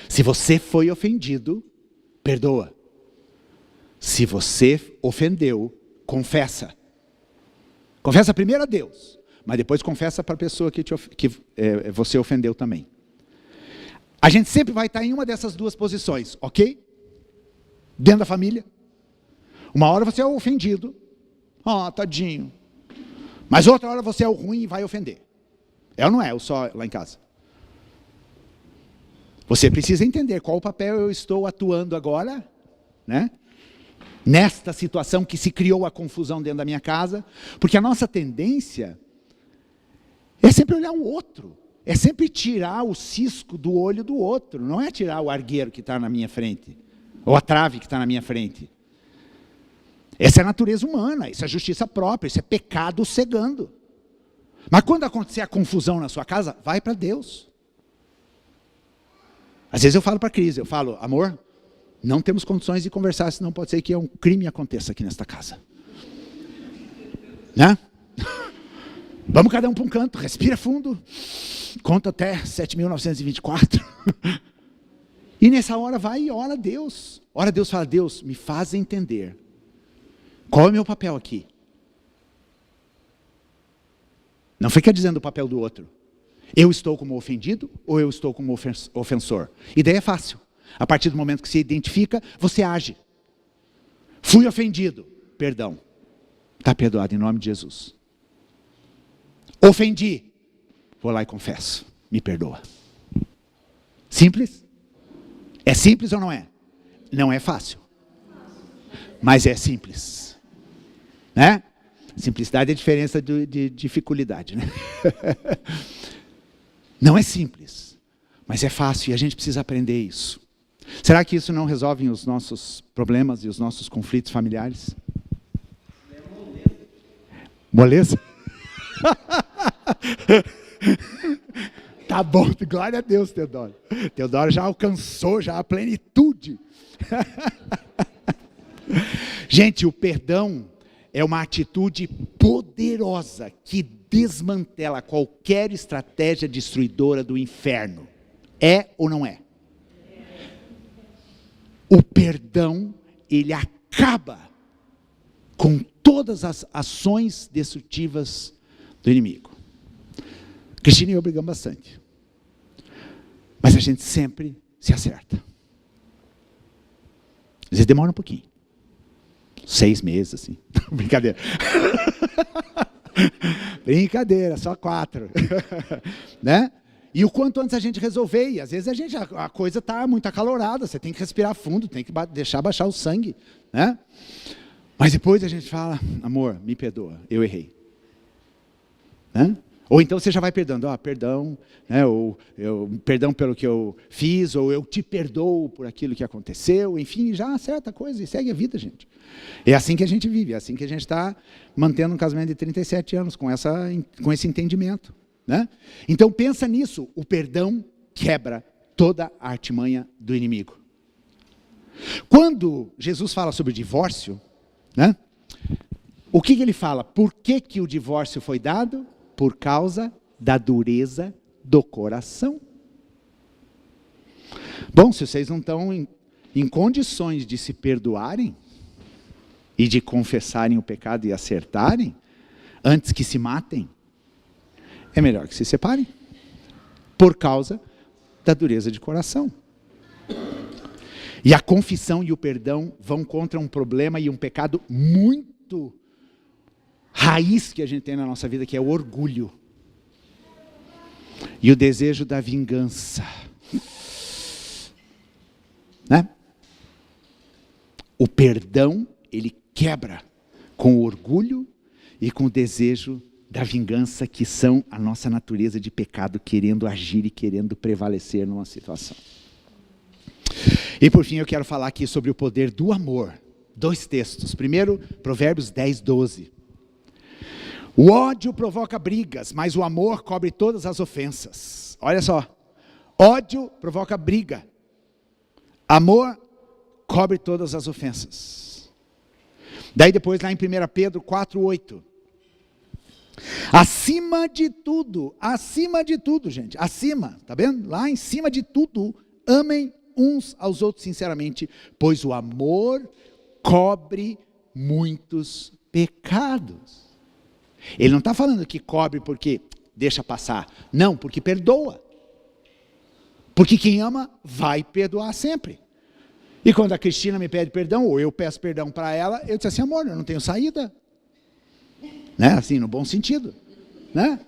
Se você foi ofendido, perdoa. Se você ofendeu, confessa. Confessa primeiro a Deus, mas depois confessa para a pessoa que você ofendeu também. A gente sempre vai estar em uma dessas duas posições, ok? Dentro da família. Uma hora você é o ofendido. Tadinho. Mas outra hora você é o ruim e vai ofender. É ou não é? Eu só lá em casa. Você precisa entender qual o papel eu estou atuando agora, né? Nesta situação que se criou a confusão dentro da minha casa, porque a nossa tendência é sempre olhar o outro, é sempre tirar o cisco do olho do outro, não é tirar o argueiro que está na minha frente, ou a trave que está na minha frente. Essa é a natureza humana, isso é justiça própria, isso é pecado cegando. Mas quando acontecer a confusão na sua casa, vai para Deus. Às vezes eu falo para a Cris, eu falo, amor, não temos condições de conversar, senão pode ser que um crime aconteça aqui nesta casa. Né? Vamos cada um para um canto, respira fundo, conta até 7.924. E nessa hora vai e ora a Deus. Ora a Deus, fala, Deus, me faz entender. Qual é o meu papel aqui? Não fica dizendo o papel do outro. Eu estou como ofendido ou eu estou como ofensor? Ideia é fácil. A partir do momento que se identifica, você age. Fui ofendido. Perdão. Está perdoado em nome de Jesus. Ofendi. Vou lá e confesso. Me perdoa. Simples? É simples ou não é? Não é fácil. Mas é simples. Né? Simplicidade é a diferença de dificuldade, né? Não é simples, mas é fácil e a gente precisa aprender isso. Será que isso não resolve os nossos problemas e os nossos conflitos familiares? Moleza? Tá bom, glória a Deus, Teodoro. Teodoro já alcançou já a plenitude. Gente, o perdão é uma atitude poderosa que desmantela qualquer estratégia destruidora do inferno. É ou não é? O perdão, ele acaba com todas as ações destrutivas do inimigo. Cristina e eu brigamos bastante. Mas a gente sempre se acerta. Às vezes demora um pouquinho. 6 meses, assim. Brincadeira. Brincadeira, só 4. Né? E o quanto antes a gente resolver. E às vezes a coisa está muito acalorada. Você tem que respirar fundo, tem que deixar baixar o sangue. Né? Mas depois a gente fala, amor, me perdoa, eu errei. Né? Ou então você já vai perdoando, perdão, né? Ou perdão pelo que eu fiz, ou eu te perdoo por aquilo que aconteceu, enfim, já acerta a coisa e segue a vida, gente. É assim que a gente vive, é assim que a gente está mantendo um casamento de 37 anos, com esse entendimento. Né? Então pensa nisso, o perdão quebra toda a artimanha do inimigo. Quando Jesus fala sobre o divórcio, né? O que ele fala? Por que o divórcio foi dado? Por causa da dureza do coração. Bom, se vocês não estão em condições de se perdoarem e de confessarem o pecado e acertarem, antes que se matem, é melhor que se separem, por causa da dureza de coração. E a confissão e o perdão vão contra um problema e um pecado muito raiz que a gente tem na nossa vida, que é o orgulho. E o desejo da vingança. Né? O perdão, ele quebra com o orgulho e com o desejo da vingança, que são a nossa natureza de pecado, querendo agir e querendo prevalecer numa situação. E por fim eu quero falar aqui sobre o poder do amor. 2 textos. Primeiro, Provérbios 10, 12. O ódio provoca brigas, mas o amor cobre todas as ofensas. Olha só. Ódio provoca briga. Amor cobre todas as ofensas. Daí depois lá em 1 Pedro 4, 8. Acima de tudo, gente, acima, tá vendo? Lá em cima de tudo, amem uns aos outros sinceramente, pois o amor cobre muitos pecados. Ele não está falando que cobre porque deixa passar, não, porque perdoa. Porque quem ama vai perdoar sempre. E quando a Cristina me pede perdão, ou eu peço perdão para ela, eu disse assim, amor, eu não tenho saída. Né? Assim, no bom sentido. Né?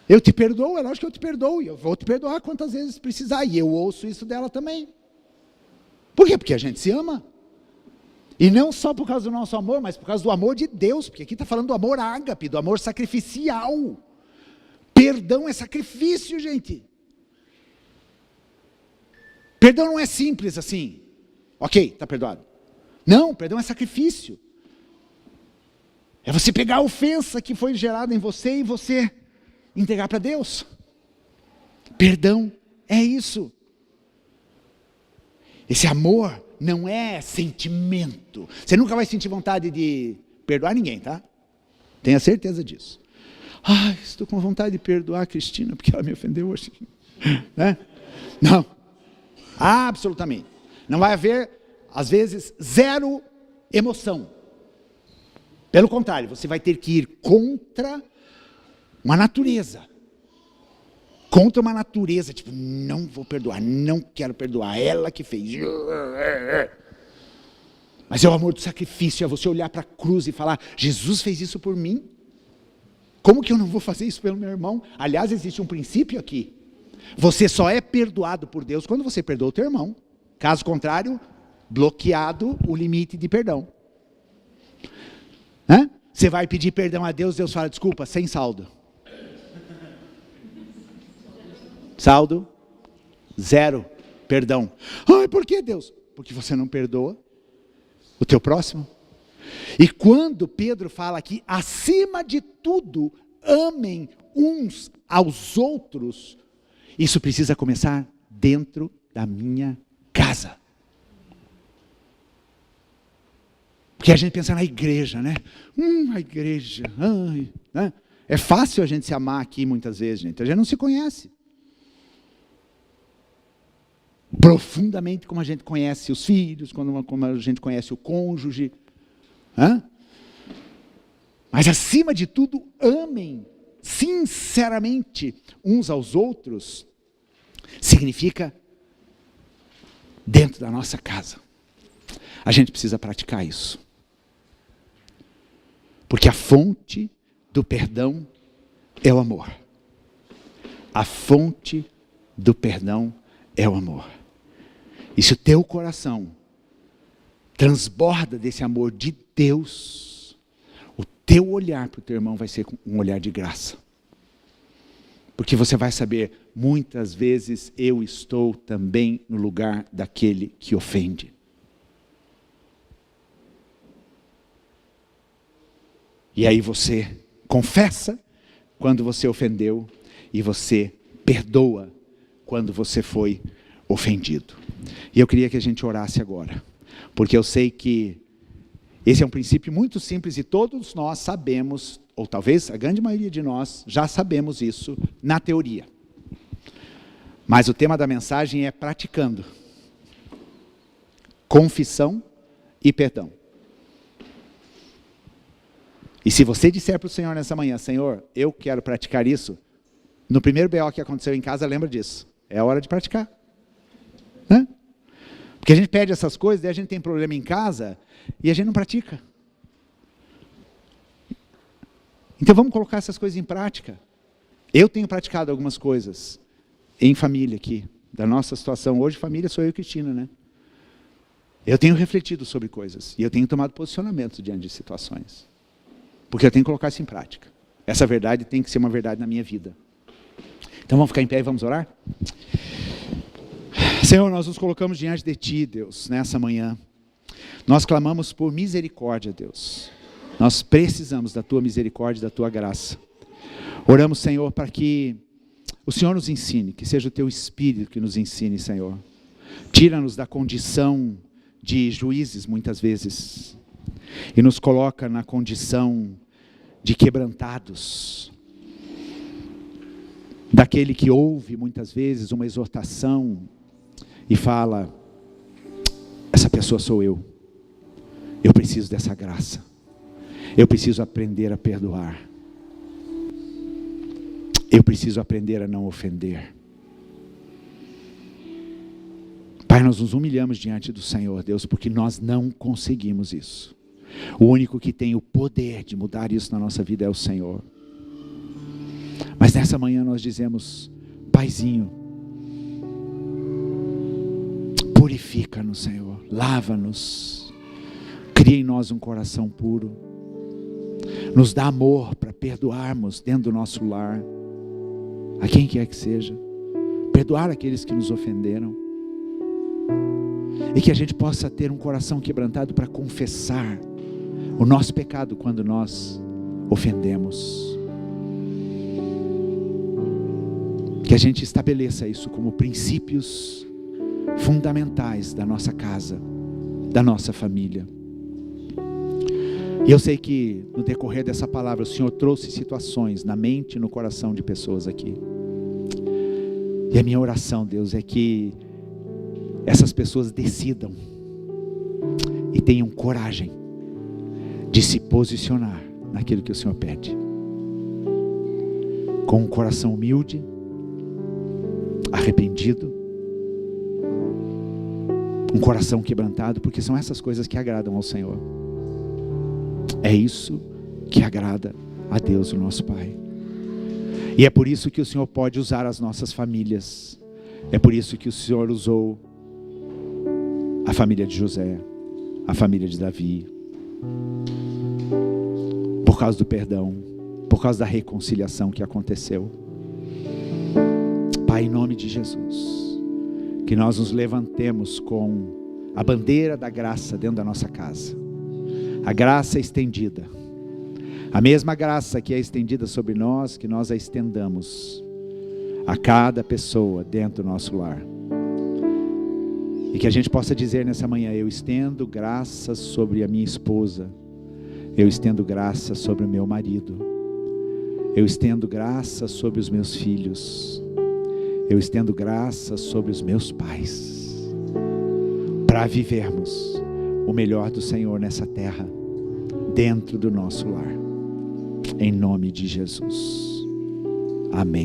Eu te perdoo, é lógico que eu te perdoo, e eu vou te perdoar quantas vezes precisar, e eu ouço isso dela também. Por quê? Porque a gente se ama. E não só por causa do nosso amor, mas por causa do amor de Deus, porque aqui está falando do amor ágape, do amor sacrificial. Perdão é sacrifício, gente. Perdão não é simples assim. Ok, está perdoado. Não, perdão é sacrifício. É você pegar a ofensa que foi gerada em você e você entregar para Deus. Perdão é isso. Esse amor não é sentimento. Você nunca vai sentir vontade de perdoar ninguém, tá? Tenha certeza disso. Ai, estou com vontade de perdoar a Cristina porque ela me ofendeu hoje. Né? Não. Absolutamente. Não vai haver, às vezes, zero emoção. Pelo contrário, você vai ter que ir contra uma natureza. Contra uma natureza, tipo, não vou perdoar, não quero perdoar, ela que fez. Mas é o amor do sacrifício, é você olhar para a cruz e falar, Jesus fez isso por mim. Como que eu não vou fazer isso pelo meu irmão? Aliás, existe um princípio aqui. Você só é perdoado por Deus quando você perdoa o teu irmão. Caso contrário, bloqueado o limite de perdão. Hã? Você vai pedir perdão a Deus, Deus fala, desculpa, sem saldo. Saldo, 0, perdão. Ai, por que Deus? Porque você não perdoa o teu próximo. E quando Pedro fala aqui, acima de tudo, amem uns aos outros, isso precisa começar dentro da minha casa. Porque a gente pensa na igreja, né? A igreja, ai, né? É fácil a gente se amar aqui muitas vezes, gente. A gente não se conhece. Profundamente como a gente conhece os filhos, como a gente conhece o cônjuge. Mas acima de tudo, amem sinceramente uns aos outros, Significa dentro da nossa casa. A gente precisa praticar isso. Porque a fonte do perdão é o amor. A fonte do perdão é o amor. E se o teu coração transborda desse amor de Deus, o teu olhar para o teu irmão vai ser um olhar de graça. Porque você vai saber, muitas vezes eu estou também no lugar daquele que ofende. E aí você confessa quando você ofendeu e você perdoa quando você foi ofendido. E eu queria que a gente orasse agora, porque eu sei que esse é um princípio muito simples e todos nós sabemos, ou talvez a grande maioria de nós já sabemos isso na teoria. Mas o tema da mensagem é praticando. Confissão e perdão. E se você disser para o Senhor nessa manhã, Senhor, eu quero praticar isso, no primeiro BO que aconteceu em casa, lembra disso. É a hora de praticar. Hã? Porque a gente pede essas coisas, daí a gente tem problema em casa e a gente não pratica. Então vamos colocar essas coisas em prática. Eu tenho praticado algumas coisas em família aqui, da nossa situação. Hoje família sou eu e Cristina, né? Eu tenho refletido sobre coisas e eu tenho tomado posicionamento diante de situações. Porque eu tenho que colocar isso em prática. Essa verdade tem que ser uma verdade na minha vida. Então vamos ficar em pé e vamos orar? Senhor, nós nos colocamos diante de Ti, Deus, nessa manhã. Nós clamamos por misericórdia, Deus. Nós precisamos da Tua misericórdia e da Tua graça. Oramos, Senhor, para que o Senhor nos ensine, que seja o Teu Espírito que nos ensine, Senhor. Tira-nos da condição de juízes, muitas vezes, e nos coloca na condição de quebrantados, daquele que ouve muitas vezes uma exortação e fala, essa pessoa sou eu preciso dessa graça, eu preciso aprender a perdoar, eu preciso aprender a não ofender. Pai, nós nos humilhamos diante do Senhor, Deus, porque nós não conseguimos isso. O único que tem o poder de mudar isso na nossa vida é o Senhor. Mas nessa manhã nós dizemos, Paizinho, purifica-nos, Senhor, lava-nos, cria em nós um coração puro, nos dá amor para perdoarmos dentro do nosso lar, a quem quer que seja, perdoar aqueles que nos ofenderam, e que a gente possa ter um coração quebrantado para confessar o nosso pecado quando nós ofendemos. Que a gente estabeleça isso como princípios fundamentais da nossa casa, da nossa família. E eu sei que no decorrer dessa palavra o Senhor trouxe situações na mente e no coração de pessoas aqui. E a minha oração, Deus, é que essas pessoas decidam e tenham coragem de se posicionar naquilo que o Senhor pede. Com um coração humilde, arrependido, um coração quebrantado, porque são essas coisas que agradam ao Senhor. É isso que agrada a Deus, o nosso Pai. E é por isso que o Senhor pode usar as nossas famílias. É por isso que o Senhor usou a família de José, a família de Davi, por causa do perdão, por causa da reconciliação que aconteceu. Pai, em nome de Jesus, que nós nos levantemos com a bandeira da graça dentro da nossa casa, a graça estendida, a mesma graça que é estendida sobre nós, que nós a estendamos a cada pessoa dentro do nosso lar. E que a gente possa dizer nessa manhã, eu estendo graça sobre a minha esposa, eu estendo graça sobre o meu marido, eu estendo graça sobre os meus filhos, eu estendo graça sobre os meus pais, para vivermos o melhor do Senhor nessa terra, dentro do nosso lar, em nome de Jesus, amém.